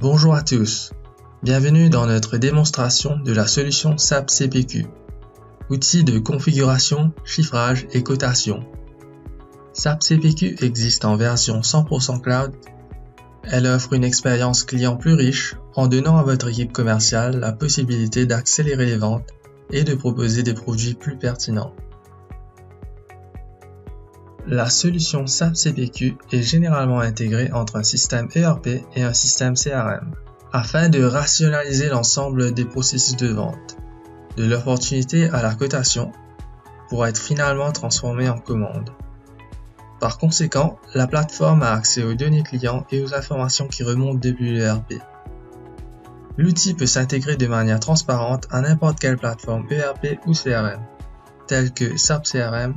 Bonjour à tous, bienvenue dans notre démonstration de la solution SAP CPQ, outil de configuration, chiffrage et cotation. SAP CPQ existe en version 100% cloud. Elle offre une expérience client plus riche en donnant à votre équipe commerciale la possibilité d'accélérer les ventes et de proposer des produits plus pertinents. La solution SAP CPQ est généralement intégrée entre un système ERP et un système CRM, afin de rationaliser l'ensemble des processus de vente, de l'opportunité à la cotation, pour être finalement transformée en commande. Par conséquent, la plateforme a accès aux données clients et aux informations qui remontent depuis l'ERP. L'outil peut s'intégrer de manière transparente à n'importe quelle plateforme ERP ou CRM, telle que SAP CRM,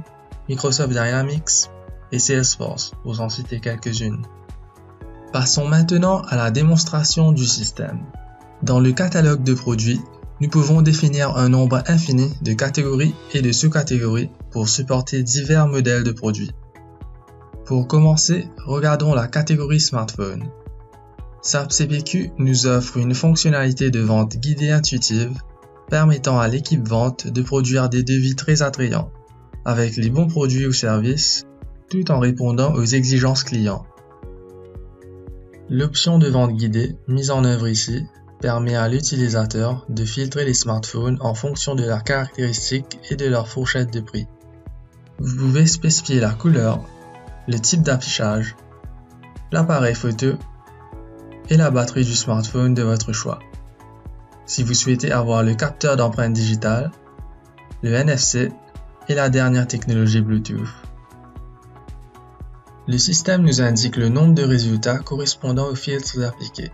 Microsoft Dynamics et Salesforce, pour en citer quelques-unes. Passons maintenant à la démonstration du système. Dans le catalogue de produits, nous pouvons définir un nombre infini de catégories et de sous-catégories pour supporter divers modèles de produits. Pour commencer, regardons la catégorie smartphone. SAP CPQ nous offre une fonctionnalité de vente guidée intuitive permettant à l'équipe vente de produire des devis très attrayants, avec les bons produits ou services, tout en répondant aux exigences clients. L'option de vente guidée, mise en œuvre ici, permet à l'utilisateur de filtrer les smartphones en fonction de leurs caractéristiques et de leur fourchette de prix. Vous pouvez spécifier la couleur, le type d'affichage, l'appareil photo et la batterie du smartphone de votre choix. Si vous souhaitez avoir le capteur d'empreinte digitale, le NFC et la dernière technologie Bluetooth. Le système nous indique le nombre de résultats correspondant aux filtres appliqués.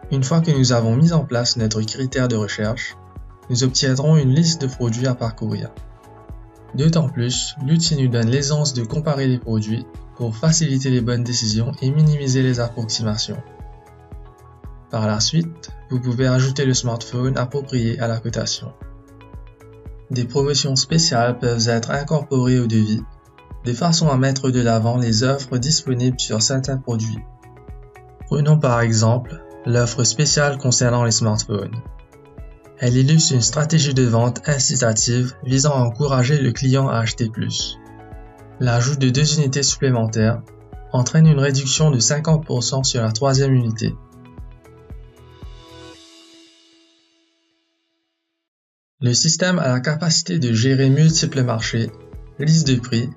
Une fois que nous avons mis en place notre critère de recherche, nous obtiendrons une liste de produits à parcourir. D'autant plus, l'outil nous donne l'aisance de comparer les produits pour faciliter les bonnes décisions et minimiser les approximations. Par la suite, vous pouvez ajouter le smartphone approprié à la cotation. Des promotions spéciales peuvent être incorporées au devis, de façon à mettre de l'avant les offres disponibles sur certains produits. Prenons par exemple l'offre spéciale concernant les smartphones. Elle illustre une stratégie de vente incitative visant à encourager le client à acheter plus. L'ajout de 2 unités supplémentaires entraîne une réduction de 50% sur la 3e unité. Le système a la capacité de gérer multiples marchés, listes de prix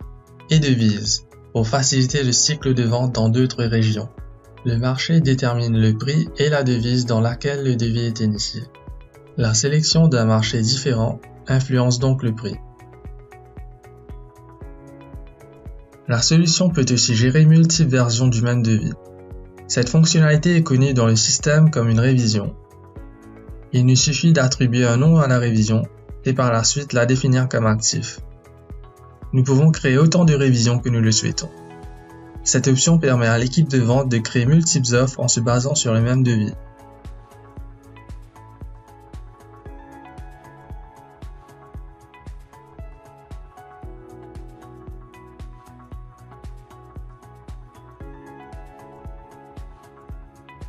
et devises pour faciliter le cycle de vente dans d'autres régions. Le marché détermine le prix et la devise dans laquelle le devis est initié. La sélection d'un marché différent influence donc le prix. La solution peut aussi gérer multiples versions du même devis. Cette fonctionnalité est connue dans le système comme une révision. Il nous suffit d'attribuer un nom à la révision et par la suite la définir comme actif. Nous pouvons créer autant de révisions que nous le souhaitons. Cette option permet à l'équipe de vente de créer multiples offres en se basant sur le même devis.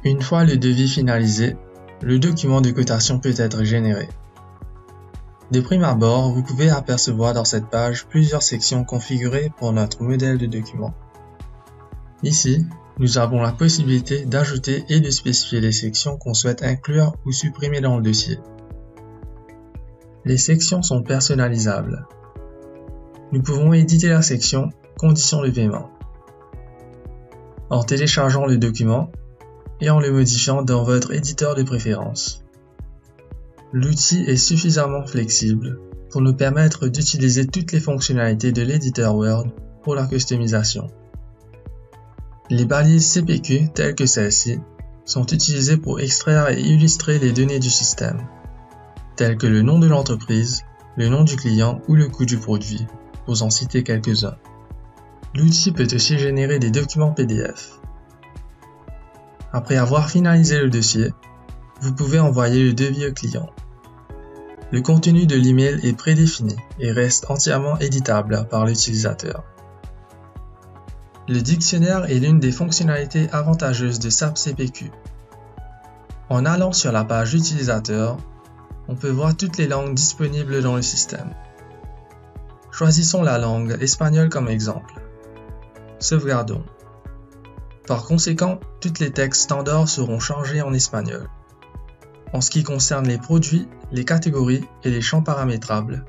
Une fois le devis finalisé, le document de cotation peut être généré. De prime abord, vous pouvez apercevoir dans cette page plusieurs sections configurées pour notre modèle de document. Ici, nous avons la possibilité d'ajouter et de spécifier les sections qu'on souhaite inclure ou supprimer dans le dossier. Les sections sont personnalisables. Nous pouvons éditer la section « Conditions de paiement » en téléchargeant le document et en le modifiant dans votre éditeur de préférence. L'outil est suffisamment flexible pour nous permettre d'utiliser toutes les fonctionnalités de l'éditeur Word pour la customisation. Les balises CPQ telles que celle-ci sont utilisées pour extraire et illustrer les données du système, telles que le nom de l'entreprise, le nom du client ou le coût du produit, pour en citer quelques-uns. L'outil peut aussi générer des documents PDF. Après avoir finalisé le dossier, vous pouvez envoyer le devis au client. Le contenu de l'email est prédéfini et reste entièrement éditable par l'utilisateur. Le dictionnaire est l'une des fonctionnalités avantageuses de SAP CPQ. En allant sur la page utilisateur, on peut voir toutes les langues disponibles dans le système. Choisissons la langue espagnole comme exemple. Sauvegardons. Par conséquent, tous les textes standards seront changés en espagnol. En ce qui concerne les produits, les catégories et les champs paramétrables,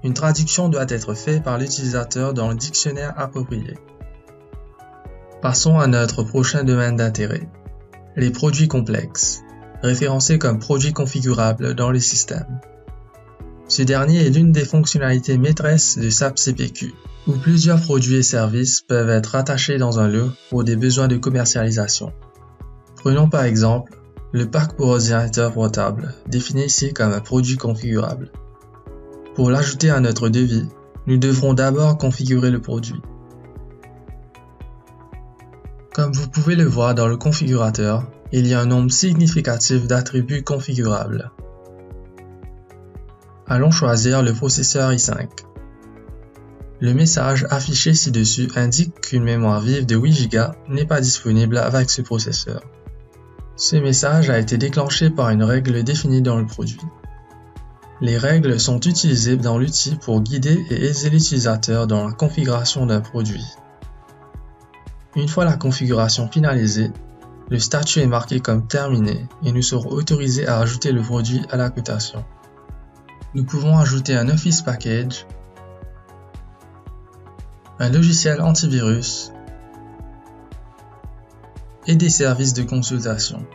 une traduction doit être faite par l'utilisateur dans le dictionnaire approprié. Passons à notre prochain domaine d'intérêt, les produits complexes, référencés comme produits configurables dans le système. Ce dernier est l'une des fonctionnalités maîtresses de SAP CPQ, où plusieurs produits et services peuvent être rattachés dans un lot pour des besoins de commercialisation. Prenons par exemple le pack pour ordinateur portable, défini ici comme un produit configurable. Pour l'ajouter à notre devis, nous devrons d'abord configurer le produit. Comme vous pouvez le voir dans le configurateur, il y a un nombre significatif d'attributs configurables. Allons choisir le processeur i5. Le message affiché ci-dessus indique qu'une mémoire vive de 8 Go n'est pas disponible avec ce processeur. Ce message a été déclenché par une règle définie dans le produit. Les règles sont utilisées dans l'outil pour guider et aider l'utilisateur dans la configuration d'un produit. Une fois la configuration finalisée, le statut est marqué comme terminé et nous serons autorisés à ajouter le produit à la cotation. Nous pouvons ajouter un Office Package, un logiciel antivirus et des services de consultation.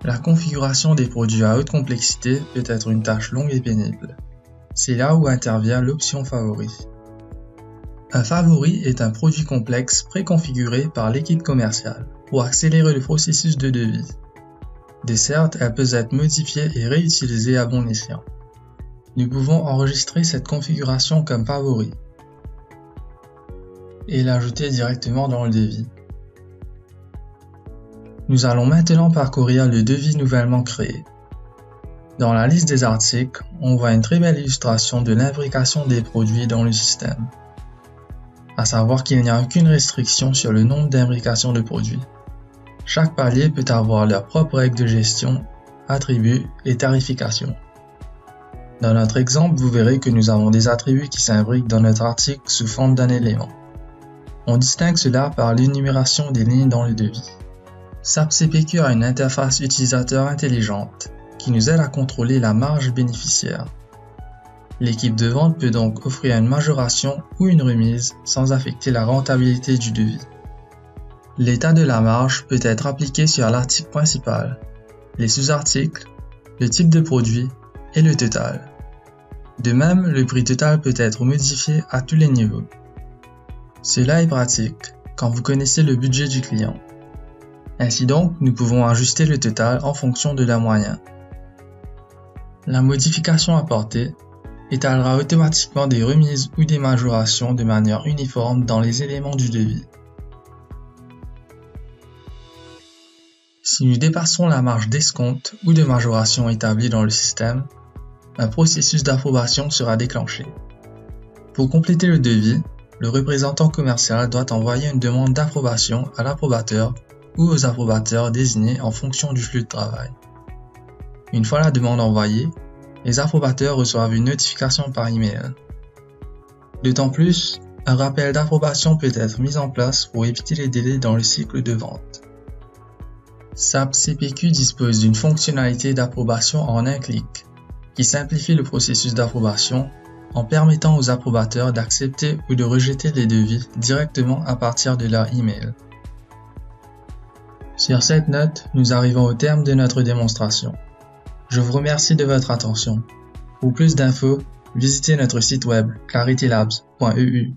La configuration des produits à haute complexité peut être une tâche longue et pénible. C'est là où intervient l'option favori. Un favori est un produit complexe préconfiguré par l'équipe commerciale pour accélérer le processus de devis. De sorte, elle peut être modifiée et réutilisée à bon escient. Nous pouvons enregistrer cette configuration comme favori et l'ajouter directement dans le devis. Nous allons maintenant parcourir le devis nouvellement créé. Dans la liste des articles, on voit une très belle illustration de l'imbrication des produits dans le système. À savoir qu'il n'y a aucune restriction sur le nombre d'imbrications de produits. Chaque palier peut avoir leurs propres règles de gestion, attributs et tarification. Dans notre exemple, vous verrez que nous avons des attributs qui s'imbriquent dans notre article sous forme d'un élément. On distingue cela par l'énumération des lignes dans le devis. SAP CPQ a une interface utilisateur intelligente qui nous aide à contrôler la marge bénéficiaire. L'équipe de vente peut donc offrir une majoration ou une remise sans affecter la rentabilité du devis. L'état de la marge peut être appliqué sur l'article principal, les sous-articles, le type de produit et le total. De même, le prix total peut être modifié à tous les niveaux. Cela est pratique quand vous connaissez le budget du client. Ainsi donc, nous pouvons ajuster le total en fonction de la moyenne. La modification apportée étalera automatiquement des remises ou des majorations de manière uniforme dans les éléments du devis. Si nous dépassons la marge d'escompte ou de majoration établie dans le système, un processus d'approbation sera déclenché. Pour compléter le devis, le représentant commercial doit envoyer une demande d'approbation à l'approbateur ou aux approbateurs désignés en fonction du flux de travail. Une fois la demande envoyée, les approbateurs reçoivent une notification par email. D'autant plus, un rappel d'approbation peut être mis en place pour éviter les délais dans le cycle de vente. SAP CPQ dispose d'une fonctionnalité d'approbation en un clic, qui simplifie le processus d'approbation en permettant aux approbateurs d'accepter ou de rejeter les devis directement à partir de leur email. Sur cette note, nous arrivons au terme de notre démonstration. Je vous remercie de votre attention. Pour plus d'infos, visitez notre site web claritylabs.eu.